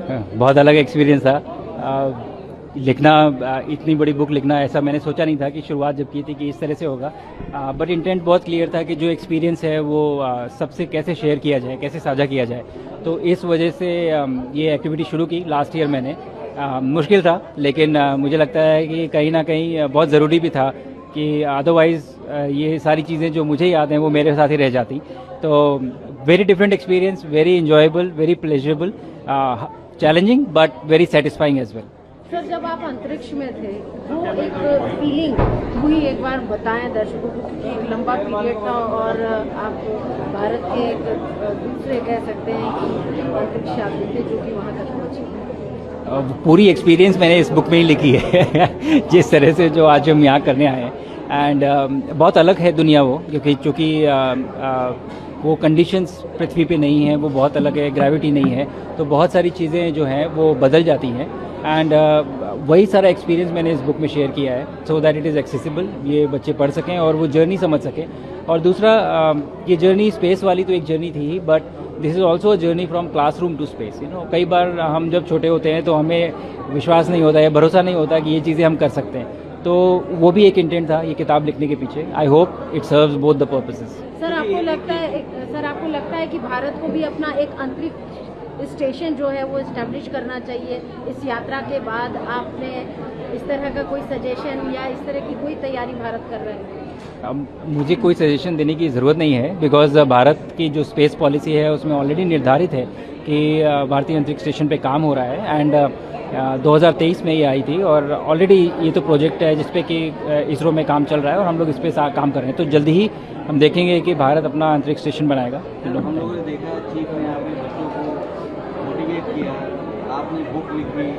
बहुत अलग एक्सपीरियंस था। लिखना, इतनी बड़ी बुक लिखना, ऐसा मैंने सोचा नहीं था कि शुरुआत जब की थी कि इस तरह से होगा। बट इंटेंट बहुत क्लियर था कि जो एक्सपीरियंस है वो सबसे कैसे शेयर किया जाए, कैसे साझा किया जाए। तो इस वजह से ये एक्टिविटी शुरू की लास्ट ईयर मैंने। मुश्किल था, लेकिन मुझे लगता है कि कहीं ना कहीं बहुत ज़रूरी भी था कि अदरवाइज़ ये सारी चीज़ें जो मुझे याद हैं वो मेरे साथ ही रह जाती। तो very different experience, very enjoyable, very pleasurable, challenging but very satisfying as well. Sir, जब आप अंतरिक्ष में थे वो एक फीलिंग वही एक बार बताएं दर्शकों को, क्योंकि एक लंबा पीरियड था और आप भारत के एक दूसरे कह सकते हैं कि अंतरिक्ष यात्री थे जो कि वहाँ तक पहुँचे। पूरी एक्सपीरियंस मैंने इस बुक में ही लिखी है जिस तरह से जो आज हम यहाँ करने आए हैं। एंड बहुत अलग है दुनिया वो, क्योंकि चूँकि वो कंडीशंस पृथ्वी पे नहीं है, वो बहुत अलग है, ग्रेविटी नहीं है, तो बहुत सारी चीज़ें जो हैं वो बदल जाती हैं। एंड वही सारा एक्सपीरियंस मैंने इस बुक में शेयर किया है, so that it is accessible, ये बच्चे पढ़ सकें और वो जर्नी समझ सकें। और दूसरा, ये जर्नी स्पेस वाली तो एक जर्नी थी ही, but this is also a journey from classroom to space. कई बार हम जब छोटे होते हैं तो हमें विश्वास नहीं होता है, भरोसा नहीं होता कि ये चीज़ें हम कर सकते हैं। तो वो भी एक इंटेंट था ये किताब लिखने के पीछे। I hope it serves both the purposes. Sir, आपको लगता है कि भारत को भी अपना एक अंतरिक्ष स्टेशन जो है वो इस्टेब्लिश करना चाहिए? इस यात्रा के बाद आपने इस तरह का कोई सजेशन या इस तरह की कोई तैयारी भारत कर रहे हैं? मुझे कोई सजेशन देने की ज़रूरत नहीं है, बिकॉज भारत की जो स्पेस पॉलिसी है उसमें ऑलरेडी निर्धारित है कि भारतीय अंतरिक्ष स्टेशन पे काम हो रहा है। एंड 2023 में ये आई थी और ऑलरेडी ये तो प्रोजेक्ट है जिसपे कि इसरो में काम चल रहा है और हम लोग इस पर काम कर रहे हैं। तो जल्दी ही हम देखेंगे कि भारत अपना अंतरिक्ष स्टेशन बनाएगा। हम लोगों ने देखा चीफ ने आपने बच्चों को मोटिवेट किया, आपने बुक लिखी।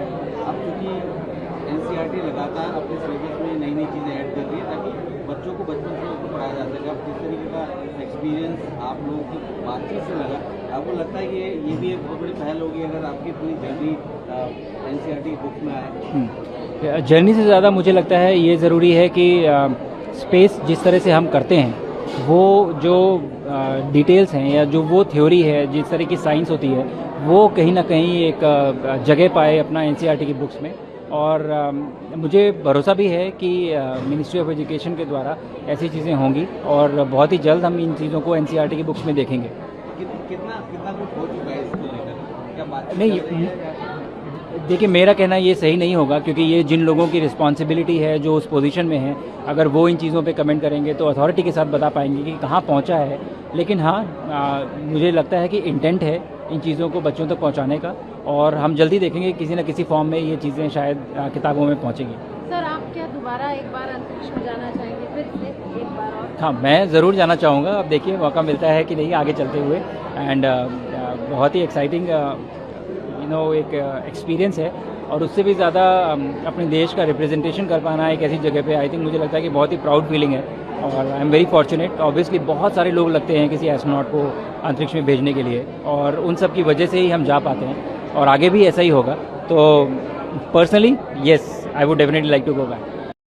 अब चूँकि एनसीईआरटी लगातार अपने सिलेबस में नई नई चीज़ें ऐड कर रही है ताकि बच्चों को बचपन से उसको पढ़ाया जा सके। अब जिस तरीके का एक्सपीरियंस आप लोगों की बातचीत से लगा, आपको लगता है कि ये भी एक बहुत बड़ी पहल होगी अगर आपकी पूरी जर्नी एनसीईआरटी बुक में आए? जर्नी से ज़्यादा मुझे लगता है ये ज़रूरी है कि स्पेस जिस तरह से हम करते हैं वो जो डिटेल्स हैं या जो वो थ्योरी है, जिस तरह की साइंस होती है, वो कहीं ना कहीं एक जगह पाए अपना एनसीईआरटी की बुक्स में। और मुझे भरोसा भी है कि मिनिस्ट्री ऑफ एजुकेशन के द्वारा ऐसी चीज़ें होंगी और बहुत ही जल्द हम इन चीज़ों को एनसीईआरटी की बुक्स में देखेंगे। कितना कुछ हो चुका है इसको लेकर? क्या बात नहीं, देखिए मेरा कहना ये सही नहीं होगा, क्योंकि ये जिन लोगों की रिस्पॉन्सिबिलिटी है जो उस पोजीशन में है, अगर वो इन चीज़ों पे कमेंट करेंगे तो अथॉरिटी के साथ बता पाएंगे कि कहाँ पहुँचा है। लेकिन हाँ, मुझे लगता है कि इंटेंट है इन चीज़ों को बच्चों तक पहुँचाने का, और हम जल्दी देखेंगे किसी न किसी फॉर्म में ये चीज़ें शायद किताबों में पहुँचेंगी। सर, आप क्या दोबारा एक बार अंतरिक्ष में जाना चाहेंगे फिर से एक बार और? हाँ, मैं ज़रूर जाना चाहूँगा। अब देखिए मौका मिलता है कि नहीं आगे चलते हुए। एंड बहुत ही एक्साइटिंग एक एक्सपीरियंस है, और उससे भी ज़्यादा अपने देश का रिप्रेजेंटेशन कर पाना एक ऐसी जगह पे, आई थिंक मुझे लगता है कि बहुत ही प्राउड फीलिंग है। और I am very fortunate. Obviously बहुत सारे लोग लगते हैं किसी एस्ट्रोनॉट को अंतरिक्ष में भेजने के लिए, और उन सब की वजह से ही हम जा पाते हैं, और आगे भी ऐसा ही होगा। तो personally yes, I would definitely like to go back.